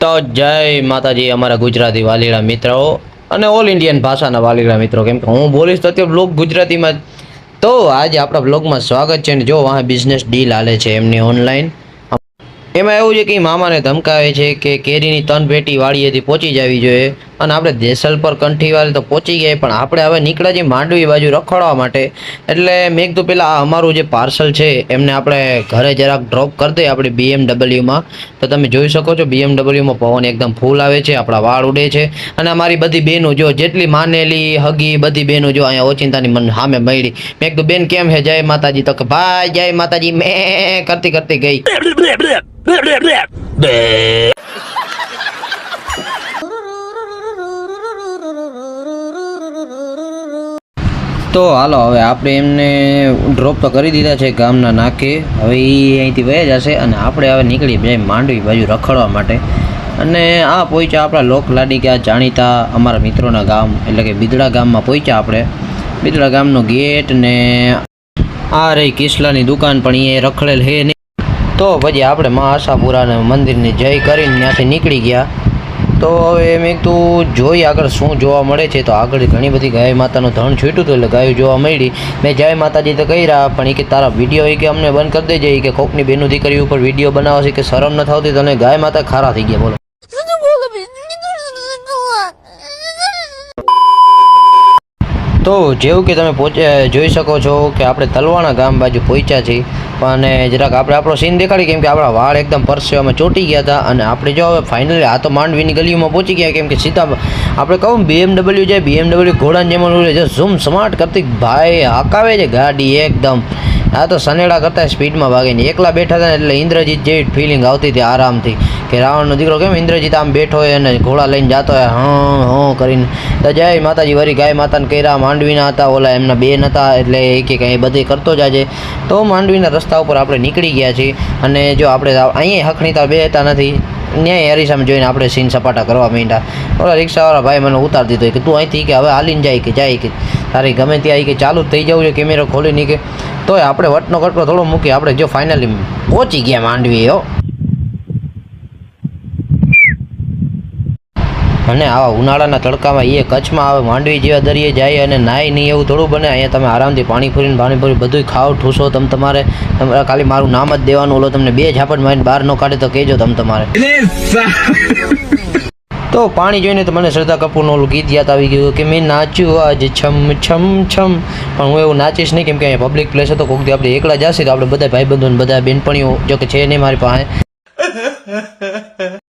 તો જય માતાજી અમારા ગુજરાતી વાલીડા મિત્રો અને ઓલ ઇન્ડિયન ભાષાના વાલીડા મિત્રો, કેમ કે હું બોલીશ તો અત્યારે બ્લોગ ગુજરાતીમાં. તો આજે આપણા બ્લોગમાં સ્વાગત છે. ને જો વાહ બિઝનેસ ડીલ હાલે છે એમની ઓનલાઈન. એમાં એવું છે કે મામાને ધમકાવે છે કે કેરીની 3 પેટી વાડીએથી પહોંચી જવી જોઈએ, અને આપણે દેસલ પર કંઠીવાળી તો પહોંચી ગયા, પણ આપણે હવે નીકળ્યા છીએ માંડવી બાજુ રખડવા માટે. એટલે મેં કીધું પહેલાં અમારું જે પાર્સલ છે એમને આપણે ઘરે જરાક ડ્રોપ કરી દઈએ આપણી BMW માં. તો તમે જોઈ શકો છો BMW માં પવન એકદમ ફૂલ આવે છે, આપણા વાળ ઉડે છે. અને અમારી બધી બહેનો જો જેટલી માનેલી હગી બધી બહેનો જો અહીંયા ઓચિંતાની મન સામે મળી. મેં કીધું બેન કેમ છે, જય માતાજી. તો કે ભાઈ જય માતાજી મેં કરતી કરતી ગઈ. તો હાલો હવે આપણે એમને ડ્રોપ તો કરી દીધા છે ગામના નાકે. હવે એ અહીંથી વહી જશે અને આપણે હવે નીકળી જાય માંડવી બાજુ રખડવા માટે. અને આ પહોંચ્યા આપણા લોકલાડીકા જાણીતા અમારા મિત્રોના ગામ એટલે કે બિદડા ગામમાં પહોંચ્યા આપણે. બિદડા ગામનો ગેટ ને આ રહી કિસલાની દુકાન પણ એ રખડેલ હે નહીં. તો પછી આપણે મા આશાપુરાના મંદિરની જય કરીને ત્યાંથી નીકળી ગયા. તો હવે મેં તું જોઈ આગળ શું જોવા મળે છે. તો આગળ ઘણી બધી ગાય માતાનું ધણ છૂટ્યું હતું એટલે ગાયો જોવા મળી. મેં જય માતાજી તો કહી રહ્યા, પણ એ કે તારા વિડીયો એ કે અમને બંધ કરી દેજે, કે કોકની બેનું દીકરી ઉપર વિડીયો બનાવે છે કે શરમ ન થતી તને. ગાય માતા ખારા થઈ ગયા બોલો. તો જેવું કે તમે જોઈ શકો છો કે આપણે તલવાણા ગામ બાજુ પહોંચ્યા છીએ. અને જરાક આપણે આપણો સીન દેખાડી, કેમ કે આપણા વાળ એકદમ પરસેવામાં ચોંટી ગયા હતા. અને આપણે જો હવે ફાઇનલી આ તો માંડવીની ગલીઓમાં પહોંચી ગયા, કેમ કે સીધા આપણે કહું BMW જાય, BMW ઘોડાને જેમ જે ઝૂમ સ્માર્ટ કરતી ભાઈ હકાવે છે ગાડી એકદમ. આ તો સનેડા કરતાં સ્પીડમાં ભાગે ને એકલા બેઠા હતા એટલે ઇન્દ્રજીત જેવી ફિલિંગ આવતી હતી આરામથી, કે રાવણનો દીકરો કેમ ઇન્દ્રજીત આમ બેઠો હોય અને ઘોડા લઈને જતો હોય હં કરીને. તો જય માતાજી વરી ગાય માતાને કર્યા. માંડવીના હતા, ઓલા એમના બેન હતા, એટલે એક એક અહીં બધી કરતો જાજે. તો માંડવીના રસ્તા ઉપર આપણે નીકળી ગયા છીએ. અને જો આપણે અહીંયા હકણીતા બે હતા નથી, ન્યાય હરીસામાં જોઈને આપણે સીન સપાટા કરવા માંડ્યા. ઓલા રિક્ષાવાળા ભાઈ મને ઉતાર દીધો કે તું અહીંથી કે હવે હાલીને જાય કે તારી ગમે ત્યાં કે ચાલુ થઈ જવું છે કેમેરો ખોલી નહીં કે. તોય આપણે વટનો કટકો થોડો મૂકી આપણે જો ફાઇનલી પહોંચી ગયા માંડવી. હો અને આવા ઉનાળાના તડકામાં એ કચ્છમાં આવે માંડવી જેવા દરિયે જાય અને નાય નહીં એવું થોડું બને. અહીંયા તમે આરામથી પાણીપુરી બધું ખાવ ઠૂસો. તમારે ખાલી મારું નામ જ દેવાનું, ઓલો તમને 2 ઝાપટ મારીને બહાર ન કાઢે તો કહેજો તમારે. તો પાણી જોઈને તો મને શ્રદ્ધા કપૂરનું ઓલું ગીત યાદ આવી ગયું કે મેં નાચ્યું આજ છમ છમ છમ. પણ હું એવું નાચીશ નહીં, કેમ કે અહીંયા પબ્લિક પ્લેસ હતો. કોઈક આપણે એકલા જશે તો આપણે બધા ભાઈબંધો બધા બેનપણીઓ જો કે છે નહીં મારી પાસે.